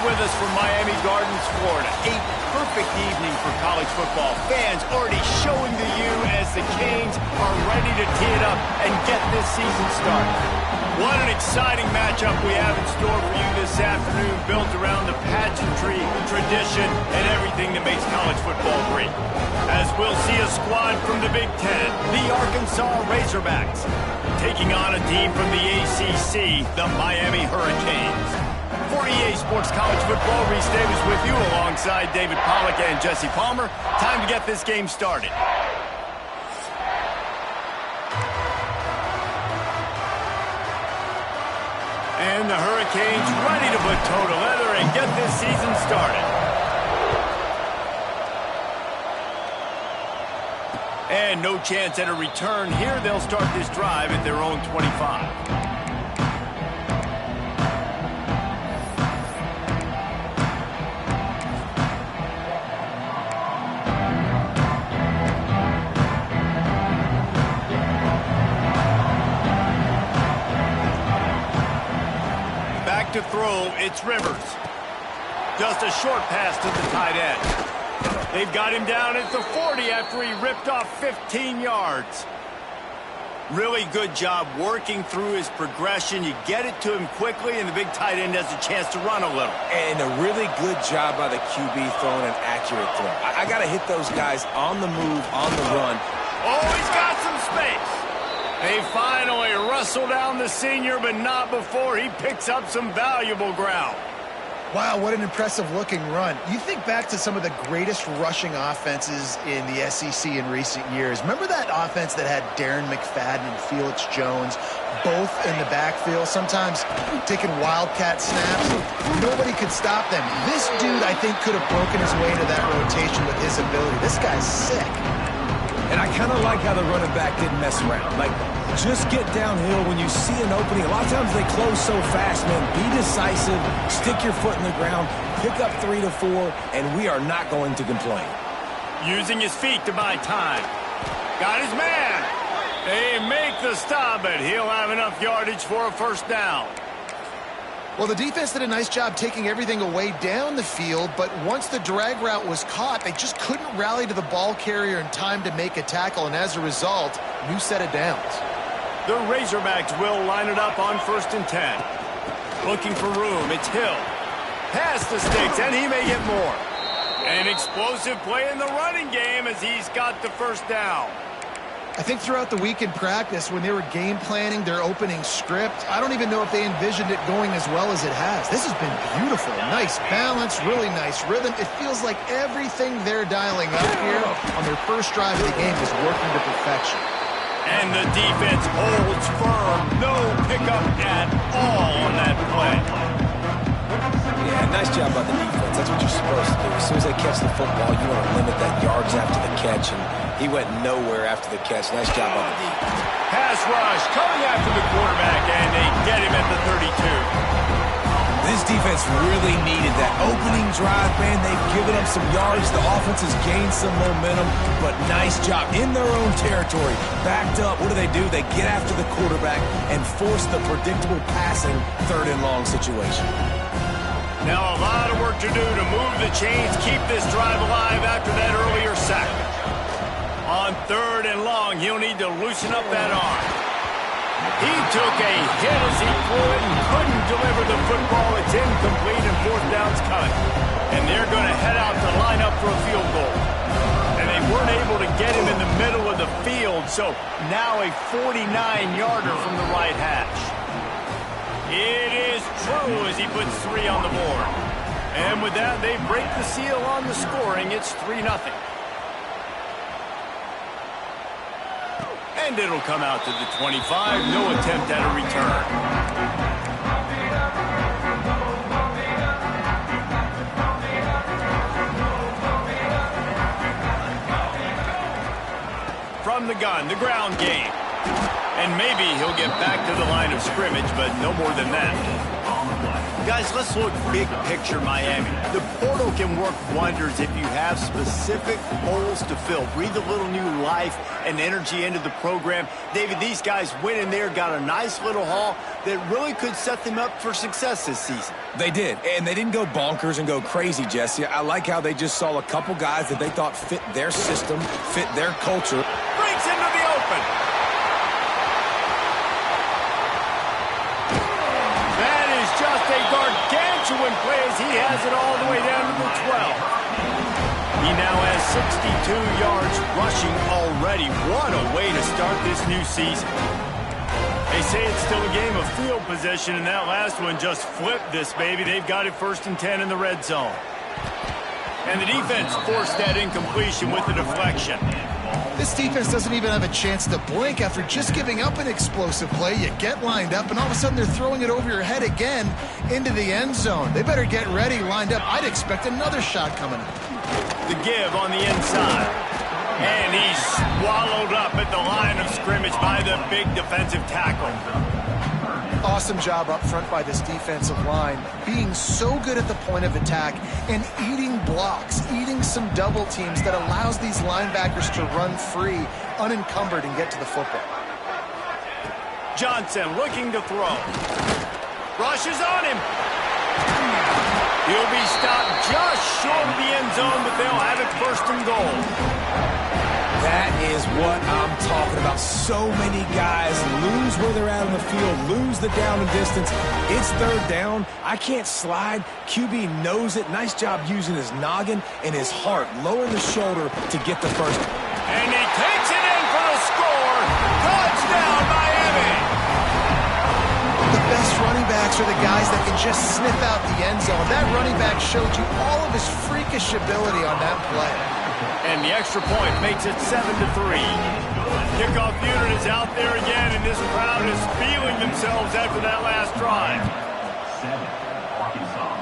with us from Miami Gardens, Florida. A perfect evening for college football. Fans already showing the U as the Canes are ready to tee it up and get this season started. What an exciting matchup we have in store for you this afternoon, built around the pageantry, tradition, and everything that makes college football great. As we'll see a squad from the Big Ten, the Arkansas Razorbacks, taking on a team from the ACC, the Miami Hurricanes. For EA Sports College Football, Reese Davis with you alongside David Pollack and Jesse Palmer. Time to get this game started. And the Hurricanes ready to put toe to leather and get this season started. And no chance at a return here. They'll start this drive at their own 25. To throw, it's Rivers. Just a short pass to the tight end. They've got him down at the 40 after he ripped off 15 yards. Really good job working through his progression. You get it to him quickly, and the big tight end has a chance to run a little. And a really good job by the QB throwing an accurate throw. I got to hit those guys on the move, on the run. Oh, he's got some space. They finally wrestle down the senior, but not before he picks up some valuable ground. Wow, what an impressive-looking run. You think back to some of the greatest rushing offenses in the SEC in recent years. Remember that offense that had Darren McFadden and Felix Jones both in the backfield, sometimes taking wildcat snaps? Nobody could stop them. This dude, I think, could have broken his way into that rotation with his ability. This guy's sick. And I kind of like how the running back didn't mess around. Like, just get downhill when you see an opening. A lot of times they close so fast, man. Be decisive, stick your foot in the ground, pick up 3 to 4, and we are not going to complain. Using his feet to buy time. Got his man. They make the stop, but he'll have enough yardage for a first down. Well, the defense did a nice job taking everything away down the field, but once the drag route was caught, they just couldn't rally to the ball carrier in time to make a tackle, and as a result, new set of downs. The Razorbacks will line it up on 1st and 10. Looking for room, it's Hill. Past the sticks, and he may get more. An explosive play in the running game as he's got the first down. I think throughout the week in practice, when they were game planning their opening script, I don't even know if they envisioned it going as well as it has. This has been beautiful. Nice balance, really nice rhythm. It feels like everything they're dialing up here on their first drive of the game is working to perfection. And the defense holds firm. No pickup at all on that play. Yeah, nice job by the defense. That's what you're supposed to do. As soon as they catch the football, you want to limit that yards after the catch, and he went nowhere after the catch. Nice job by the defense. Pass rush coming after the quarterback, and they get him at the 32. This defense really needed that opening drive, man. They've given them some yards. The offense has gained some momentum, but nice job in their own territory. Backed up. What do? They get after the quarterback and force the predictable passing 3rd and long situation. Now a lot of work to do to move the chains, keep this drive alive after that earlier sack. On 3rd and long, he'll need to loosen up that arm. He took a hit as he threw it and couldn't deliver the football. It's incomplete and 4th down's coming. And they're going to head out to line up for a field goal. And they weren't able to get him in the middle of the field, so now a 49-yarder from the right hash. It is true as he puts 3 on the board. And with that, they break the seal on the scoring. It's 3-0. And it'll come out to the 25. No attempt at a return. From the gun, the ground game. And maybe he'll get back to the line of scrimmage, but no more than that. Guys, let's look big picture Miami. The portal can work wonders if you have specific holes to fill. Breathe a little new life and energy into the program. David, these guys went in there, got a nice little haul that really could set them up for success this season. They did, and they didn't go bonkers and go crazy, Jesse. I like how they just saw a couple guys that they thought fit their system, fit their culture. Breaks into the open. That is just a gargantuan play as he has it all the way down to the 12. He now has 62 yards rushing already. What a way to start this new season. They say it's still a game of field possession, and that last one just flipped this baby. They've got it 1st and 10 in the red zone. And the defense forced that incompletion with the deflection. This defense doesn't even have a chance to blink after just giving up an explosive play. You get lined up, and all of a sudden they're throwing it over your head again into the end zone. They better get ready, lined up. I'd expect another shot coming up. The give on the inside. And he's swallowed up at the line of scrimmage by the big defensive tackle. Awesome job up front by this defensive line, being so good at the point of attack and eating blocks, eating some double teams that allows these linebackers to run free, unencumbered, and get to the football. Johnson looking to throw. Rushes on him. He'll be stopped just short of the end zone, but they'll have it 1st and goal. That is what I'm talking about. So many guys lose where they're at on the field, lose the down and distance. It's 3rd down. I can't slide. QB knows it. Nice job using his noggin and his heart, lowering the shoulder to get the first. And he takes it in for the score. Touchdown, Miami. The best running backs are the guys that can just sniff out the end zone. That running back showed you all of his freakish ability on that play. And the extra point makes it 7-3. Kickoff unit is out there again, and this crowd is feeling themselves after that last drive. 7, Arkansas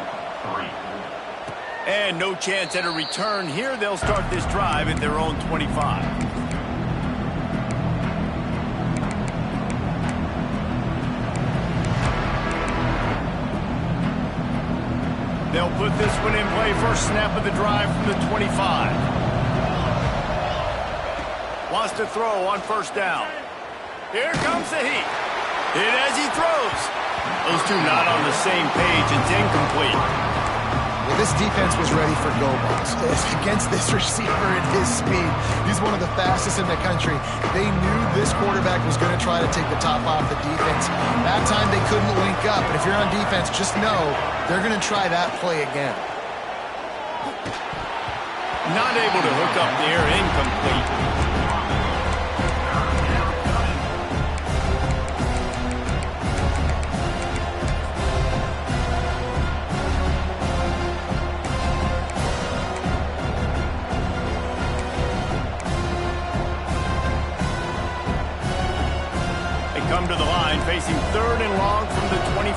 3. And no chance at a return here. They'll start this drive at their own 25. They'll put this one in play. First snap of the drive from the 25. Wants to throw on 1st down. Here comes the heat. Hit as he throws. Those two not on the same page. It's incomplete. Well, this defense was ready for go balls. Against this receiver at his speed, he's one of the fastest in the country. They knew this quarterback was going to try to take the top off the defense. That time they couldn't link up. But if you're on defense, just know they're going to try that play again. Not able to hook up there. Incomplete. Come to the line, facing 3rd and long from the 25.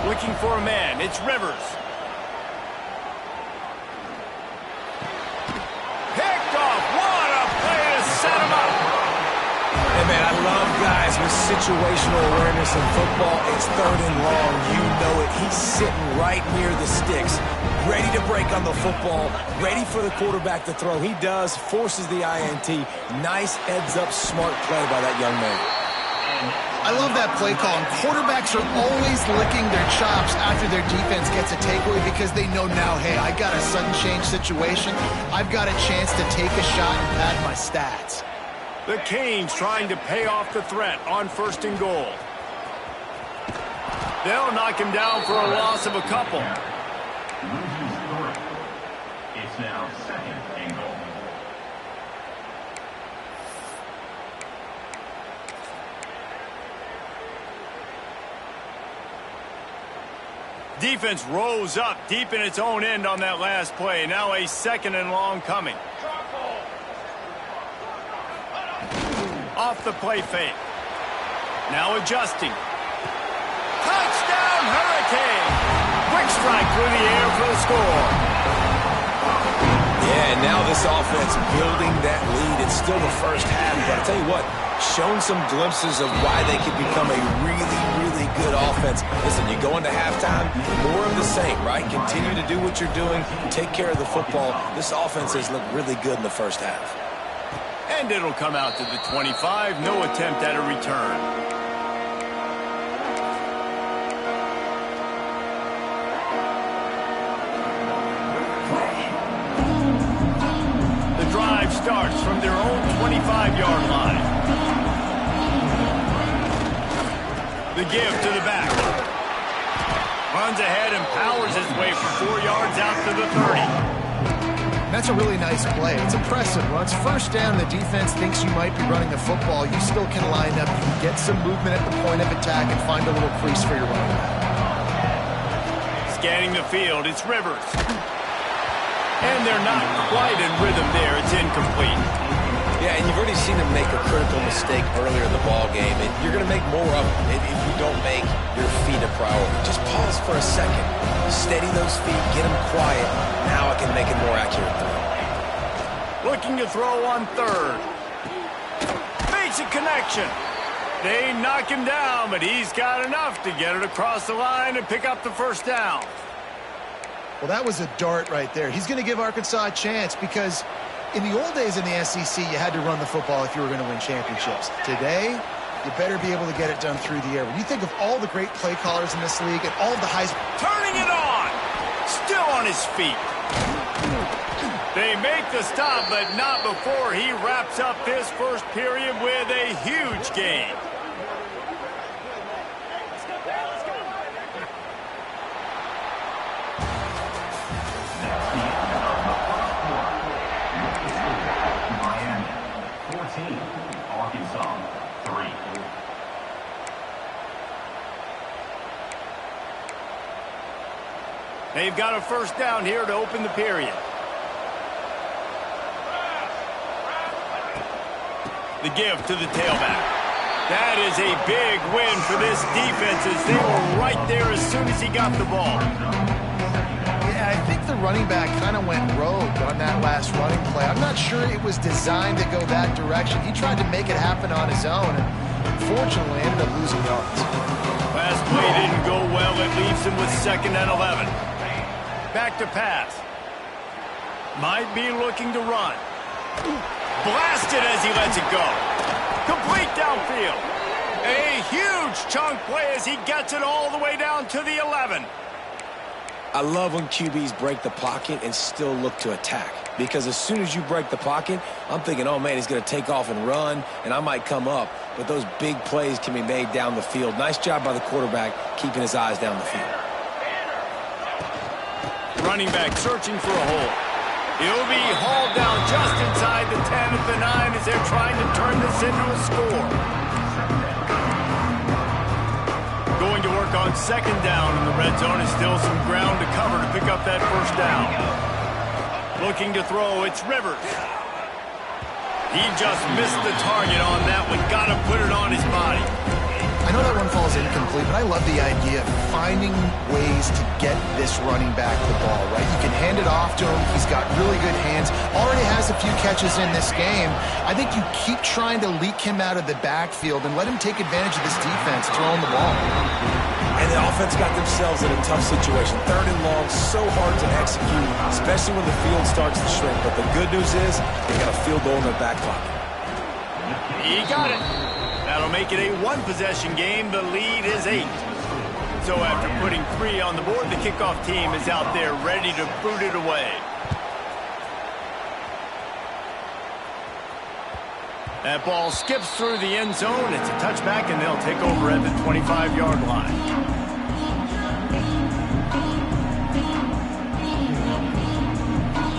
Looking for a man. It's Rivers. Picked off. What a play to set him up. Hey, man, I love guys with situational awareness in football. It's 3rd and long. You know it. He's sitting right near the sticks, ready to break on the football, ready for the quarterback to throw. He does, forces the INT. Nice heads-up, smart play by that young man. I love that play call. And quarterbacks are always licking their chops after their defense gets a takeaway because they know now, hey, I got a sudden change situation. I've got a chance to take a shot and pad my stats. The Canes trying to pay off the threat on 1st and goal. They'll knock him down for a loss of a couple. It's now 2nd and goal. Defense rose up deep in its own end on that last play. Now a 2nd and long coming. Off the play fake. Now adjusting. Touchdown, Hurricane! Quick strike through the air for the score. Yeah, Now this offense building that lead. It's still the first half, but I'll tell you what, shown some glimpses of why they could become a really, really good offense. Listen, you go into halftime, more of the same, right? Continue to do what you're doing, take care of the football. This offense has looked really good in the first half. And it'll come out to the 25. No attempt at a return. The drive starts from their own 25-yard line. The give to the back. Runs ahead and powers his way for 4 yards out to the 30. That's a really nice play. It's impressive. When it's first down, the defense thinks you might be running the football. You still can line up. You can get some movement at the point of attack and find a little crease for your running back. Scanning the field, it's Rivers. And they're not quite in rhythm there. It's incomplete. Yeah, and you've already seen him make a critical mistake earlier in the ball game, and you're going to make more of them if you don't make your feet a priority. Just pause for a second. Steady those feet. Get them quiet. Now I can make it more accurate throw. Looking to throw on third. Makes a connection. They knock him down, but he's got enough to get it across the line and pick up the first down. Well, that was a dart right there. He's going to give Arkansas a chance because in the old days in the SEC, you had to run the football if you were going to win championships. Today, you better be able to get it done through the air. When you think of all the great play callers in this league and all of the highs... Turning it on! Still on his feet. They make the stop, but not before he wraps up this first period with a huge gain. They've got a first down here to open the period. The give to the tailback. That is a big win for this defense as they were right there as soon as he got the ball. Yeah, I think the running back kind of went rogue on that last running play. I'm not sure it was designed to go that direction. He tried to make it happen on his own and unfortunately ended up losing yards. Last play didn't go well. It leaves him with 2nd and 11. Back to pass. Might be looking to run. Blasted as he lets it go. Complete downfield. A huge chunk play as he gets it all the way down to the 11. I love when QBs break the pocket and still look to attack. Because as soon as you break the pocket, I'm thinking, oh, man, he's going to take off and run, and I might come up. But those big plays can be made down the field. Nice job by the quarterback keeping his eyes down the field. Running back searching for a hole. He'll be hauled down just inside the 10 at the 9 as they're trying to turn this into a score. Going to work on 2nd down in the red zone is still some ground to cover to pick up that first down. Looking to throw, it's Rivers. He just missed the target on that one. Got to put it on his body. I know that one falls incomplete, but I love the idea of finding ways to get this running back the ball, right? You can hand it off to him. He's got really good hands. Already has a few catches in this game. I think you keep trying to leak him out of the backfield and let him take advantage of this defense throwing the ball. And the offense got themselves in a tough situation. 3rd and long, so hard to execute, especially when the field starts to shrink. But the good news is they got a field goal in their back pocket. He got it. That'll make it a one-possession game. The lead is 8. So after putting 3 on the board, the kickoff team is out there ready to boot it away. That ball skips through the end zone. It's a touchback, and they'll take over at the 25-yard line.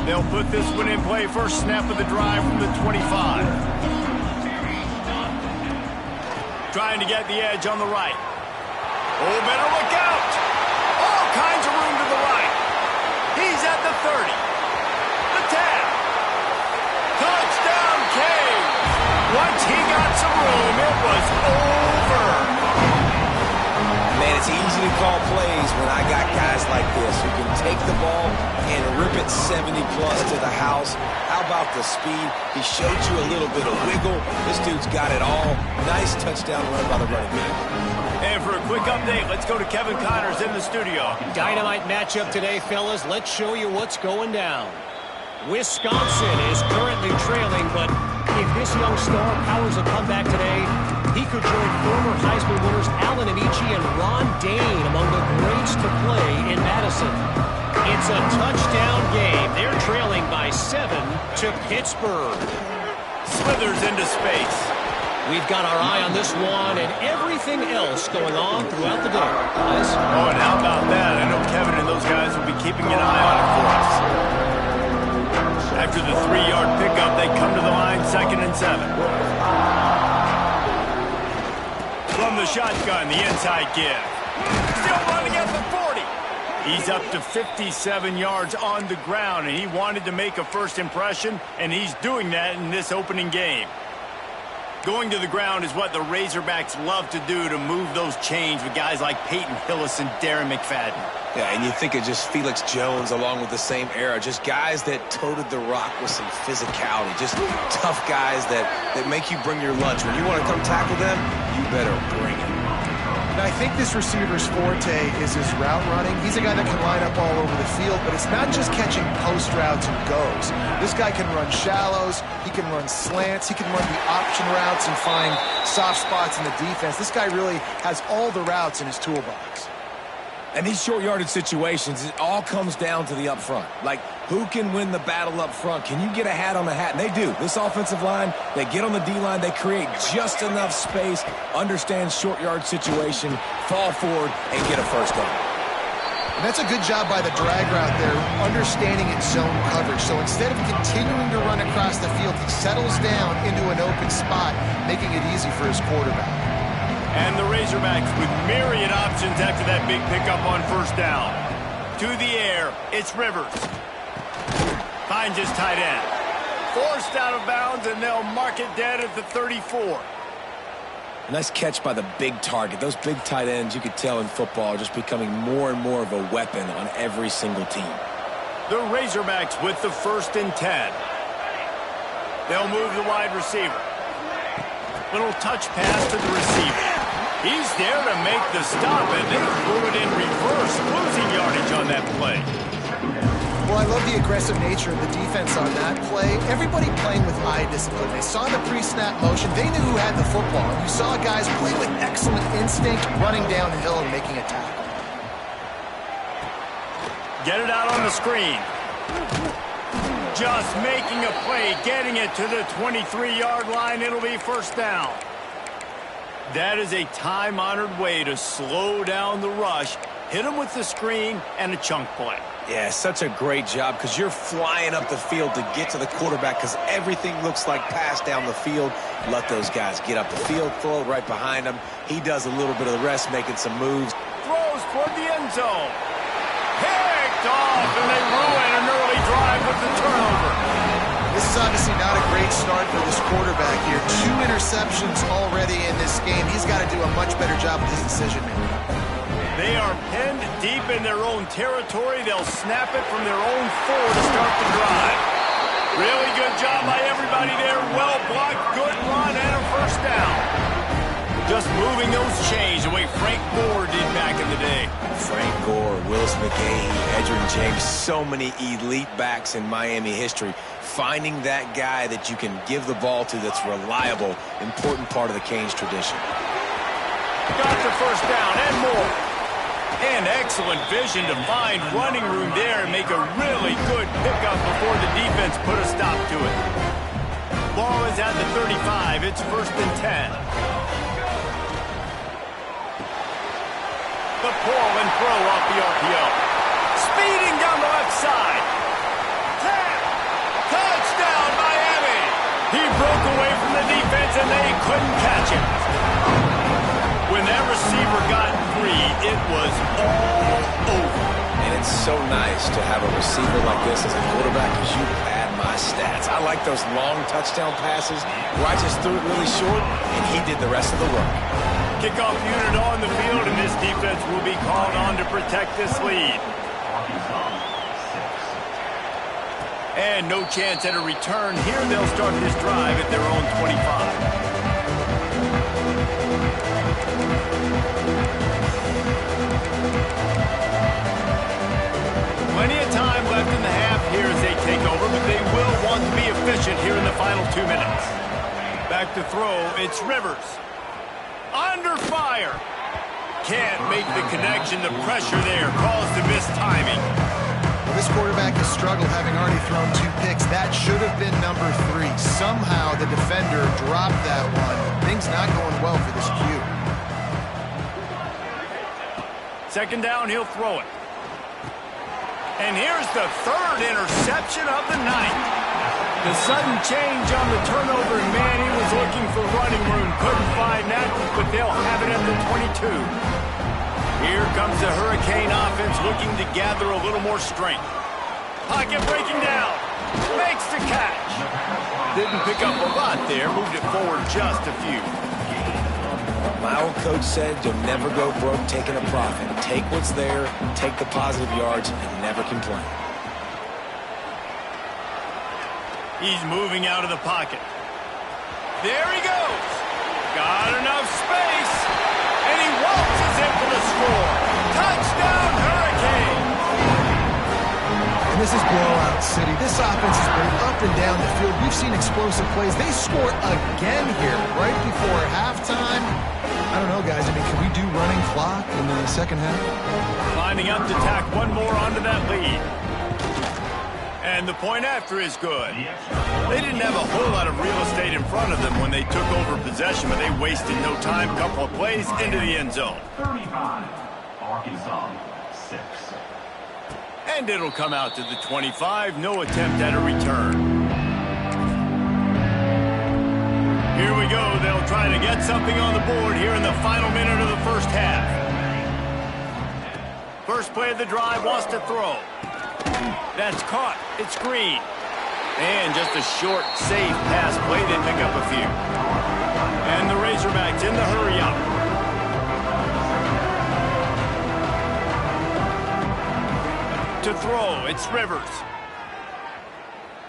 They'll put this one in play. First snap of the drive from the 25. Trying to get the edge on the right. Oh, better look out. All kinds of room to the right. He's at the 30. The 10. Touchdown, Canes. Once he got some room, it was over. Man, It's easy to call plays when I got guys like this who can take the ball and rip it 70-plus to the house. How about the speed? He showed you a little bit of wiggle. This dude's got it all. Nice touchdown run by the running back. And for a quick update, let's go to Kevin Connors in the studio. Dynamite matchup today, fellas. Let's show you what's going down. Wisconsin is currently trailing, but if this young star powers a comeback today, he could join former Heisman winners Allen Amici and Ron Dane among the greats to play in Madison. It's a touchdown game. They're trailing by 7 to Pittsburgh. Slithers into space. We've got our eye on this one and everything else going on throughout the day, guys. Oh, and how about that? I know Kevin and those guys will be keeping an eye on it for us. After the 3-yard pickup, they come to the line, 2nd and 7. From the shotgun, the inside give. Still running at the 40. He's up to 57 yards on the ground, and he wanted to make a first impression, and he's doing that in this opening game. Going to the ground is what the Razorbacks love to do to move those chains with guys like Peyton Hillis and Darren McFadden. Yeah, and you think of just Felix Jones along with the same era, just guys that toted the rock with some physicality, just tough guys that make you bring your lunch. When you want to come tackle them, you better bring it. And I think this receiver's forte is his route running. He's a guy that can line up all over the field, but it's not just catching post routes and goes. This guy can run shallows, he can run slants, he can run the option routes and find soft spots in the defense. This guy really has all the routes in his toolbox. And these short yardage situations, it all comes down to the up front. Like, who can win the battle up front? Can you get a hat on the hat? And they do. This offensive line, they get on the D-line, they create just enough space, understand short yard situation, fall forward, and get a first down. And that's a good job by the drag route there, understanding its zone coverage. So instead of continuing to run across the field, he settles down into an open spot, making it easy for his quarterback. And the Razorbacks with myriad options after that big pickup on first down. To the air, it's Rivers. Finds his tight end. Forced out of bounds, and they'll mark it dead at the 34. Nice catch by the big target. Those big tight ends, you could tell in football, are just becoming more and more of a weapon on every single team. The Razorbacks with the 1st and 10. They'll move the wide receiver. Little touch pass to the receiver. He's there to make the stop, and they threw it in reverse, losing yardage on that play. Well, I love the aggressive nature of the defense on that play. Everybody playing with eye discipline. They saw the pre-snap motion. They knew who had the football. And you saw guys play with excellent instinct, running down the hill and making a tackle. Get it out on the screen. Just making a play, getting it to the 23-yard line. It'll be first down. That is a time-honored way to slow down the rush, hit them with the screen, and a chunk play. Yeah, such a great job because you're flying up the field to get to the quarterback because everything looks like pass down the field. Let those guys get up the field, throw it right behind him. He does a little bit of the rest, making some moves. Throws toward the end zone. Picked off, and they ruin an early drive with the turnover. This is obviously not a great start for this quarterback here. 2 interceptions already in this game. He's got to do a much better job with his decision-making. They are pinned deep in their own territory. They'll snap it from their own 4 to start the drive. Really good job by everybody there. Well blocked, good run, and a first down. Just moving those chains the way Frank Gore did back in the day. Frank Gore, Willis McGahee, Edgerrin James, so many elite backs in Miami history. Finding that guy that you can give the ball to that's reliable, important part of the Canes tradition. Got the first down and more. And excellent vision to find running room there and make a really good pickup before the defense put a stop to it. Ball is at the 35. It's 1st and 10. The pull and throw off the RPO. Speeding down the left side. Touchdown, Miami! He broke away from the defense and they couldn't catch him. When that receiver got free, it was all over. And it's so nice to have a receiver like this as a quarterback because you pad my stats. I like those long touchdown passes where I just threw it really short and he did the rest of the work. kickoff unit on the field, and this defense will be called on to protect this lead. And no chance at a return here. They'll start this drive at their own 25. Plenty of time left in the half here as they take over, but they will want to be efficient here in the final 2 minutes. Back to throw, it's Rivers. Under fire. Can't make the connection. The pressure there caused the missed timing. Well, this quarterback has struggled, having already thrown 2 picks. That should have been number 3. Somehow the defender dropped that one. Things not going well for this Q. Second down, he'll throw it. And here's the 3rd interception of the night. The sudden change on the turnover, and man, he was looking for running room. Couldn't find that, but they'll have it at the 22. Here comes the Hurricane offense looking to gather a little more strength. Pocket breaking down. Makes the catch. Didn't pick up a lot there. Moved it forward just a few. My old coach said you'll never go broke taking a profit. Take what's there, take the positive yards, and never complain. He's moving out of the pocket. There he goes. Got enough space. And he waltzes in for the score. Touchdown, Hurricane. And this is blowout city. This offense has been up and down the field. We've seen explosive plays. They score again here right before halftime. I don't know, guys. I mean, can we do running clock in the second half? Lining up to tack one more onto that lead. And the point after is good. They didn't have a whole lot of real estate in front of them when they took over possession, but they wasted no time. Couple of plays into the end zone. 35, Arkansas, 6. And it'll come out to the 25. No attempt at a return. Here we go. They'll try to get something on the board here in the final minute of the first half. First play of the drive, wants to throw. That's caught. It's Green. And just a short, safe pass play. They pick up a few. And the Razorbacks in the hurry up. To throw, it's Rivers.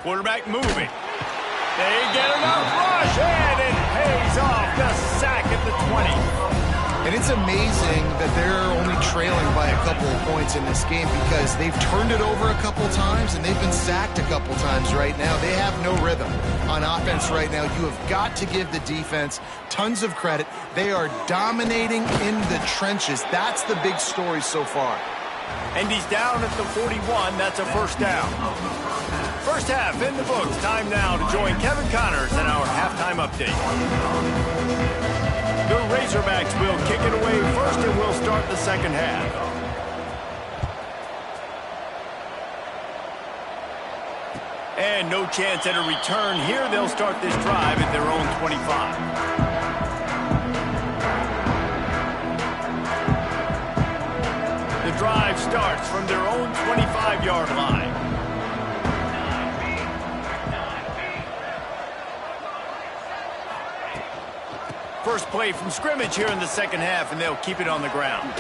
Quarterback moving. They get enough rush, and it pays off. The sack at the 20. And it's amazing that they're only trailing by a couple of points in this game because they've turned it over a couple times and they've been sacked a couple times right now. They have no rhythm on offense right now. You have got to give the defense tons of credit. They are dominating in the trenches. That's the big story so far. And he's down at the 41. That's a first down. First half in the books. Time now to join Kevin Connors in our halftime update. The Razorbacks will kick it away first, and we'll start the second half. And no chance at a return here. They'll start this drive at their own 25. The drive starts from their own 25-yard line. First play from scrimmage here in the second half, and they'll keep it on the ground.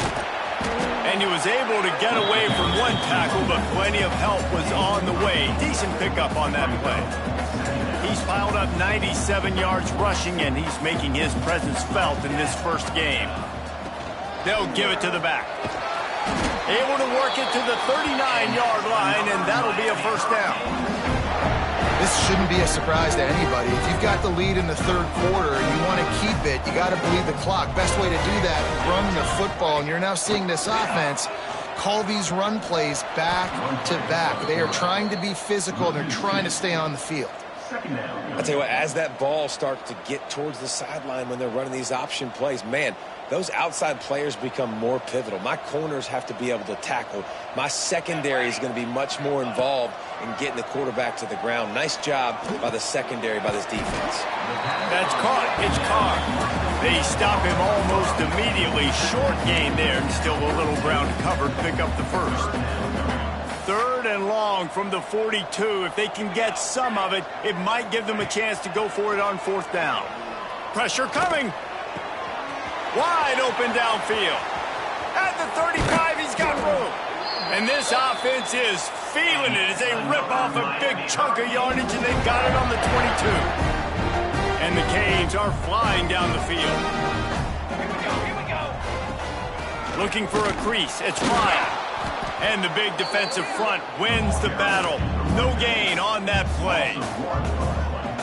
And he was able to get away from one tackle, but plenty of help was on the way. Decent pickup on that play. He's piled up 97 yards rushing, and he's making his presence felt in this first game. They'll give it to the back. Able to work it to the 39-yard line, and that'll be a first down. This shouldn't be a surprise to anybody. If you've got the lead in the third quarter and you want to keep it, you got to bleed the clock. Best way to do that, run the football. And you're now seeing this offense call these run plays back to back. They are trying to be physical, and they're trying to stay on the field. I tell you what, as that ball starts to get towards the sideline when they're running these option plays, man, those outside players become more pivotal. My corners have to be able to tackle. My secondary is going to be much more involved in getting the quarterback to the ground. Nice job by the secondary, by this defense. That's caught. It's Carr. They stop him almost immediately. Short gain there, and still a little ground covered. Pick up the first. Third and long from the 42. If they can get some of it, it might give them a chance to go for it on fourth down. Pressure coming. Wide open downfield. At the 35, he's got room. And this offense is feeling it as they rip off a big chunk of yardage, and they've got it on the 22. And the Canes are flying down the field. Here we go. Looking for a crease. It's Ryan. And the big defensive front wins the battle. No gain on that play.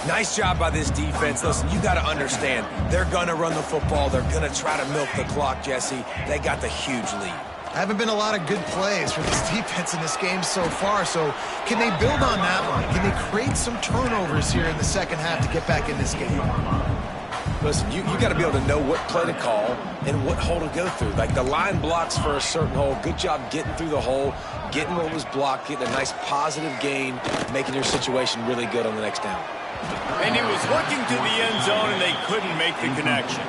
Nice job by this defense. Listen, you got to understand, they're going to run the football. They're going to try to milk the clock, Jesse. They got the huge lead. Haven't been a lot of good plays for this defense in this game so far, so can they build on that one? Can they create some turnovers here in the second half to get back in this game? Listen, you got to be able to know what play to call and what hole to go through. Like the line blocks for a certain hole. Good job getting through the hole, getting what was blocked, getting a nice positive gain, making your situation really good on the next down. And he was looking to the end zone, and they couldn't make the connection.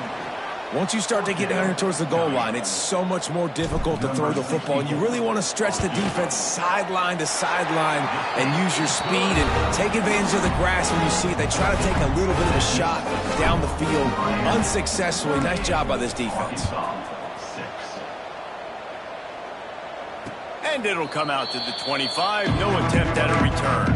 Once you start to get down here towards the goal line, it's so much more difficult to throw the football. And you really want to stretch the defense sideline to sideline and use your speed and take advantage of the grass when you see it. They try to take a little bit of a shot down the field unsuccessfully. Nice job by this defense. And it'll come out to the 25. No attempt at a return.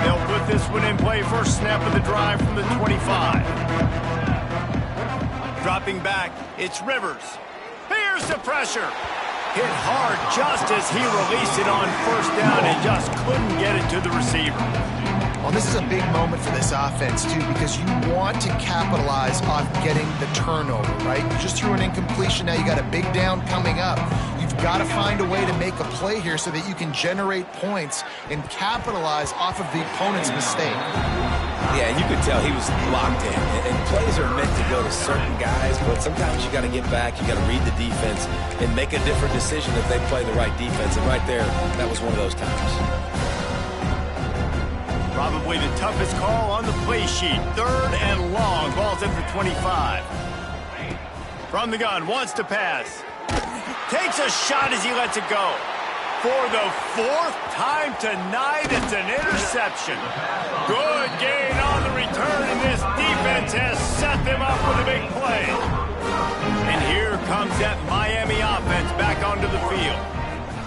They'll put this one in play. First snap of the drive from the 25. Dropping back, it's Rivers. Here's the pressure. Hit hard just as he released it on first down and just couldn't get it to the receiver. Well, this is a big moment for this offense, too, because you want to capitalize off getting the turnover, right? You just threw an incompletion. Now you got a big down coming up. You've got to find a way to make a play here so that you can generate points and capitalize off of the opponent's mistake. Yeah, you could tell he was locked in. And plays are meant to go to certain guys, but sometimes you got to get back, you got to read the defense, and make a different decision if they play the right defense. And right there, that was one of those times. Probably the toughest call on the play sheet. Third and long. Ball's at the 25. From the gun, wants to pass. Takes a shot as he lets it go. For the fourth time tonight, it's an interception. Good gain on the return, and this defense has set them up with a big play. And here comes that Miami offense back onto the field.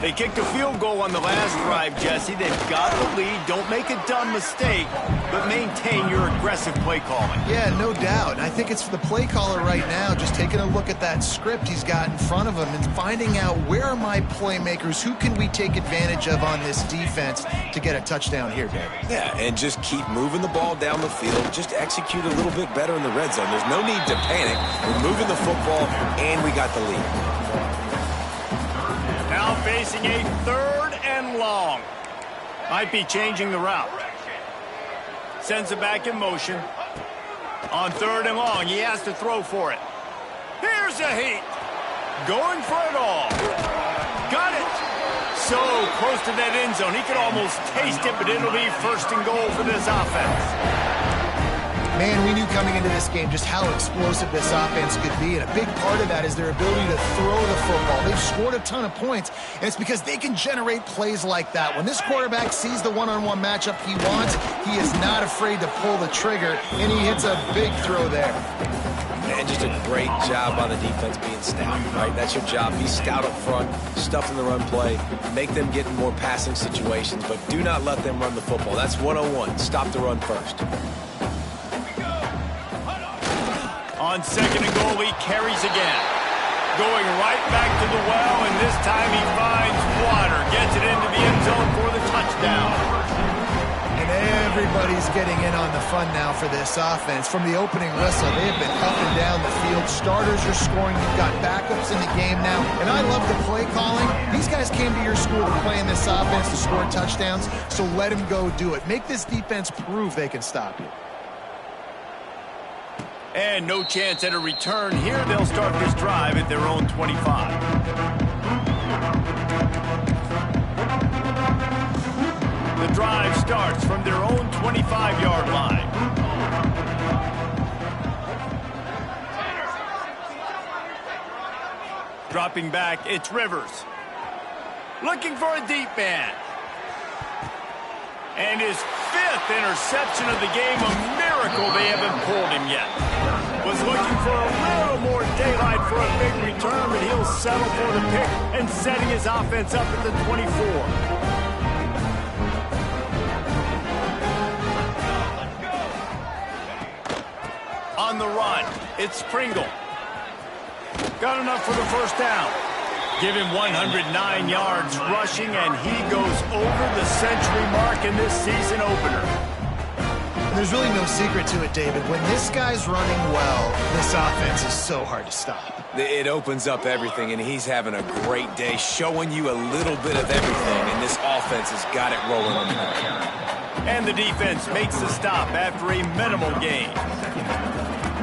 They kicked a field goal on the last drive, Jesse. They've got the lead. Don't make a dumb mistake, but maintain your aggressive play calling. Yeah, no doubt. And I think it's for the play caller right now, just taking a look at that script he's got in front of him and finding out where are my playmakers, who can we take advantage of on this defense to get a touchdown here, Dave. Yeah, and just keep moving the ball down the field. Just execute a little bit better in the red zone. There's no need to panic. We're moving the football, and we got the lead. Now facing a third and long. Might be changing the route. Sends it back in motion. On third and long, he has to throw for it. Here's a heat. Going for it all. Got it. So close to that end zone. He could almost taste it, but it'll be first and goal for this offense. Man, we knew coming into this game just how explosive this offense could be, and a big part of that is their ability to throw the football. They've scored a ton of points, and it's because they can generate plays like that. When this quarterback sees the one-on-one matchup he wants, he is not afraid to pull the trigger, and he hits a big throw there. And just a great job by the defense being stout, right? That's your job. Be stout up front, stuff in the run play, make them get in more passing situations, but do not let them run the football. That's 101. Stop the run first. On second and goal, he carries again. Going right back to the well, and this time he finds water. Gets it into the end zone for the touchdown. And everybody's getting in on the fun now for this offense. From the opening whistle, they have been up and down the field. Starters are scoring. You've got backups in the game now. And I love the play calling. These guys came to your school to play in this offense to score touchdowns, so let them go do it. Make this defense prove they can stop you. And no chance at a return here. They'll start this drive at their own 25. The drive starts from their own 25-yard line. Dropping back, it's Rivers. Looking for a deep man. And his 5th interception of the game, a miracle they haven't pulled him yet. Was looking for a little more daylight for a big return, but he'll settle for the pick and setting his offense up at the 24. On the run, it's Pringle. Got enough for the first down. Give him 109 yards rushing, and he goes over the century mark in this season opener. There's really no secret to it, David. When this guy's running well, this offense is so hard to stop. It opens up everything, and he's having a great day, showing you a little bit of everything, and this offense has got it rolling. And the defense makes the stop after a minimal gain.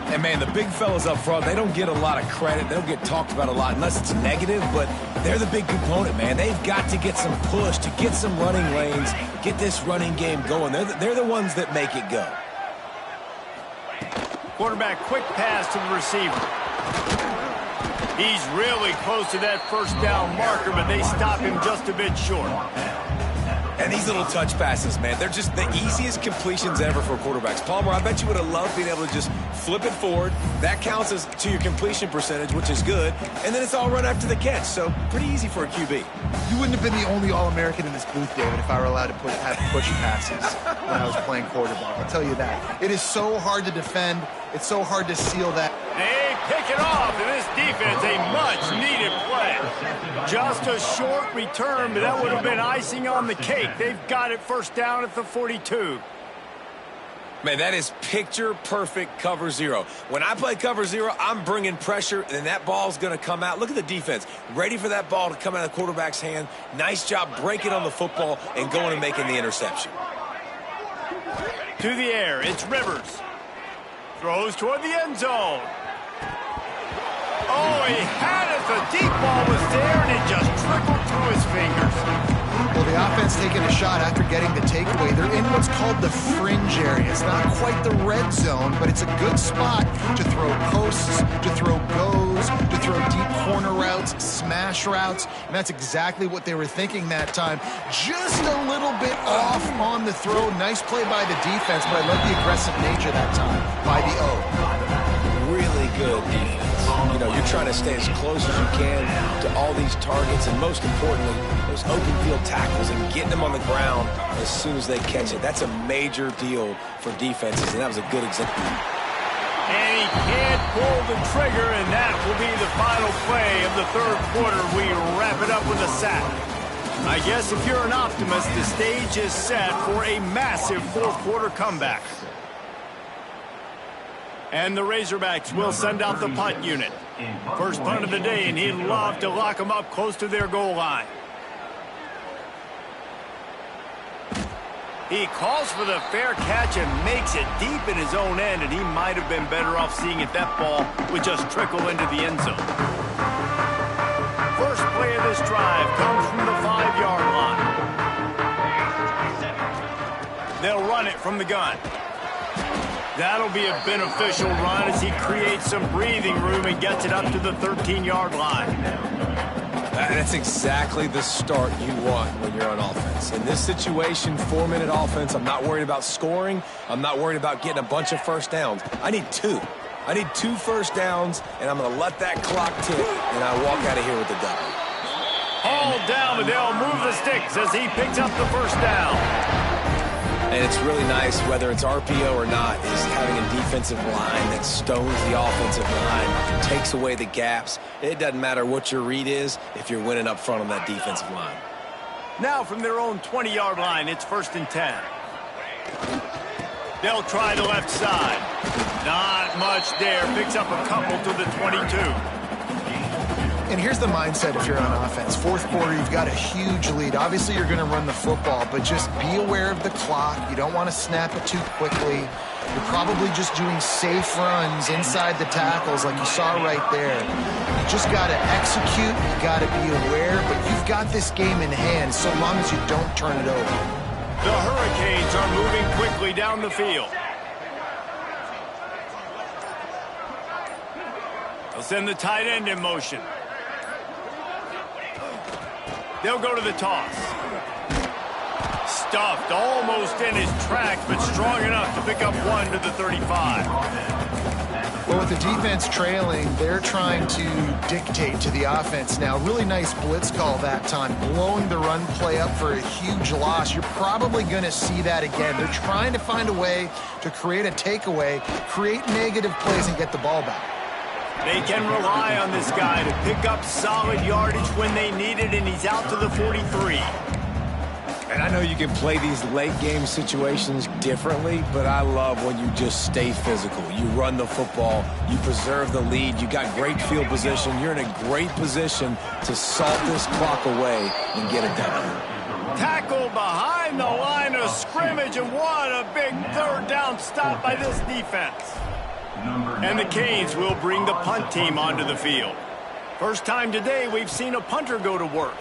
And, man, the big fellas up front, they don't get a lot of credit. They don't get talked about a lot unless it's negative, but they're the big component, man. They've got to get some push, to get some running lanes, get this running game going. They're the ones that make it go. Quarterback, quick pass to the receiver. He's really close to that first down marker, but they stop him just a bit short. And these little touch passes, man, they're just the easiest completions ever for quarterbacks. Palmer, I bet you would have loved being able to just flip it forward. That counts as to your completion percentage, which is good. And then it's all run after the catch, so pretty easy for a QB. You wouldn't have been the only All-American in this booth, David, if I were allowed to have push passes when I was playing quarterback. I'll tell you that. It is so hard to defend. It's so hard to seal that. They pick it off, and this defense, a much-needed play. Just a short return, but that would have been icing on the cake. They've got it first down at the 42. Man, that is picture-perfect cover zero. When I play cover zero, I'm bringing pressure, and that ball's going to come out. Look at the defense. Ready for that ball to come out of the quarterback's hand. Nice job breaking on the football and going and making the interception. To the air, it's Rivers. Throws toward the end zone. Oh, he had it. The deep ball was there, and it just trickled through his fingers. Well, the offense taking a shot after getting the takeaway. They're in what's called the fringe area. It's not quite the red zone, but it's a good spot to throw posts, to throw goes, to throw deep corner routes, smash routes, and that's exactly what they were thinking that time. Just a little bit off on the throw. Nice play by the defense, but I love the aggressive nature that time by the O. Really good defense. You know, you're trying to stay as close as you can to all these targets, and most importantly, those open field tackles and getting them on the ground as soon as they catch it. That's a major deal for defenses, and that was a good example. And he can't pull the trigger, and that will be the final play of the third quarter. We wrap it up with a sack. I guess if you're an optimist, the stage is set for a massive fourth quarter comeback. And the Razorbacks will send out the punt unit. First punt of the day, and he'd love to lock them up close to their goal line. He calls for the fair catch and makes it deep in his own end, and he might have been better off seeing if that ball would just trickle into the end zone. First play of this drive comes from the 5-yard line. They'll run it from the gun. That'll be a beneficial run as he creates some breathing room and gets it up to the 13-yard line. That's exactly the start you want when you're on offense. In this situation, 4-minute offense, I'm not worried about scoring. I'm not worried about getting a bunch of first downs. I need 2. I need 2 first downs, and I'm going to let that clock tick, and I walk out of here with the W. Hauled down, but they'll move the sticks as he picks up the first down. And it's really nice, whether it's RPO or not, is having a defensive line that stones the offensive line, takes away the gaps. It doesn't matter what your read is if you're winning up front on that defensive line. Now from their own 20-yard line, it's 1st and 10. They'll try the left side. Not much there. Picks up a couple to the 22. And here's the mindset if you're on offense. Fourth quarter, you've got a huge lead. Obviously, you're going to run the football, but just be aware of the clock. You don't want to snap it too quickly. You're probably just doing safe runs inside the tackles like you saw right there. You just got to execute. You got to be aware, but you've got this game in hand so long as you don't turn it over. The Hurricanes are moving quickly down the field. They'll send the tight end in motion. They'll go to the toss. stuffed, almost in his tracks, but strong enough to pick up one to the 35. Well, with the defense trailing, they're trying to dictate to the offense now. Really nice blitz call that time, blowing the run play up for a huge loss. You're probably going to see that again. They're trying to find a way to create a takeaway, create negative plays, and get the ball back. They can rely on this guy to pick up solid yardage when they need it, and he's out to the 43. And I know you can play these late-game situations differently, but I love when you just stay physical. You run the football, you preserve the lead, you got great field position, you're in a great position to salt this clock away and get it done. Tackle behind the line of scrimmage, and what a big third down stop by this defense. And the Canes will bring the punt team onto the field. First time today we've seen a punter go to work.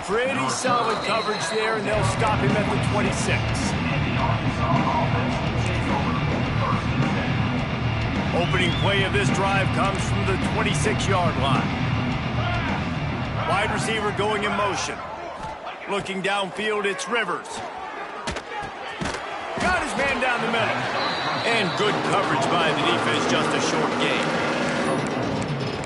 Pretty solid coverage there, and they'll stop him at the 26. Opening play of this drive comes from the 26-yard line. Wide receiver going in motion. Looking downfield, it's Rivers. Got his man down the middle. And good coverage by the defense, just a short gain.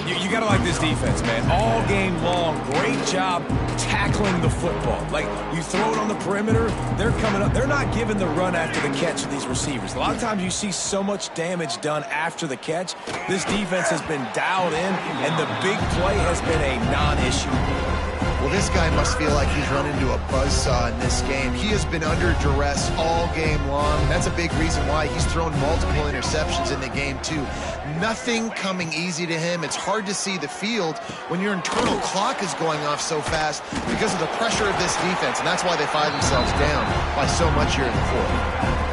You got to like this defense, man. All game long, great job tackling the football. Like, you throw it on the perimeter, they're coming up. They're not giving the run after the catch to these receivers. A lot of times you see so much damage done after the catch. This defense has been dialed in, and the big play has been a non-issue. Well, this guy must feel like he's run into a buzzsaw in this game. He has been under duress all game long. That's a big reason why he's thrown multiple interceptions in the game, too. Nothing coming easy to him. It's hard to see the field when your internal clock is going off so fast because of the pressure of this defense, and that's why they find themselves down by so much here in the fourth.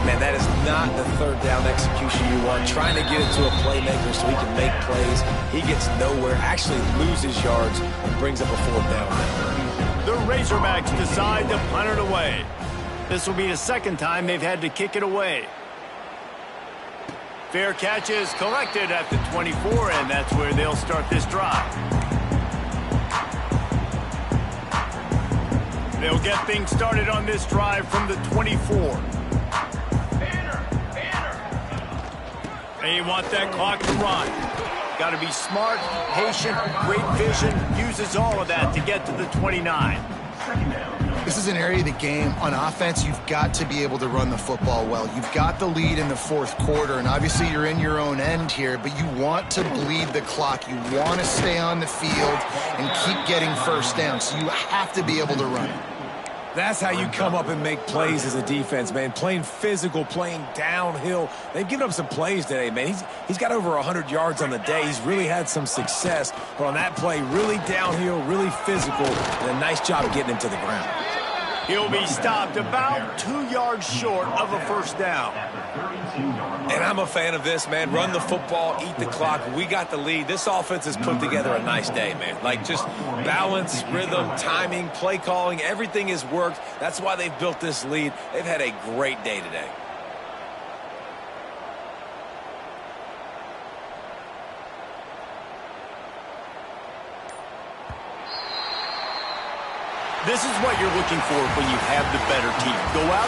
Man, that is not the third down execution you want. Trying to get it to a playmaker so he can make plays. He gets nowhere, actually loses yards, and brings up a fourth down. The Razorbacks decide to punt it away. This will be the second time they've had to kick it away. Fair catch is collected at the 24, and that's where they'll start this drive. They'll get things started on this drive from the 24. They want that clock to run. Got to be smart, patient, great vision, uses all of that to get to the 29. This is an area of the game on offense you've got to be able to run the football well. You've got the lead in the fourth quarter, and obviously you're in your own end here, but you want to bleed the clock. You want to stay on the field and keep getting first down, so you have to be able to run it. That's how you come up and make plays as a defense, man. Playing physical, playing downhill. They've given up some plays today, man. He's got over 100 yards on the day. He's really had some success. But on that play, really downhill, really physical, and a nice job getting him to the ground. He'll be stopped about 2 yards short of a first down. And I'm a fan of this, man. Run the football, eat the clock. We got the lead. This offense has put together a nice day, man. Like, just balance, rhythm, timing, play calling, everything has worked. That's why they've built this lead. They've had a great day today. This is what you're looking for when you have the better team. Go out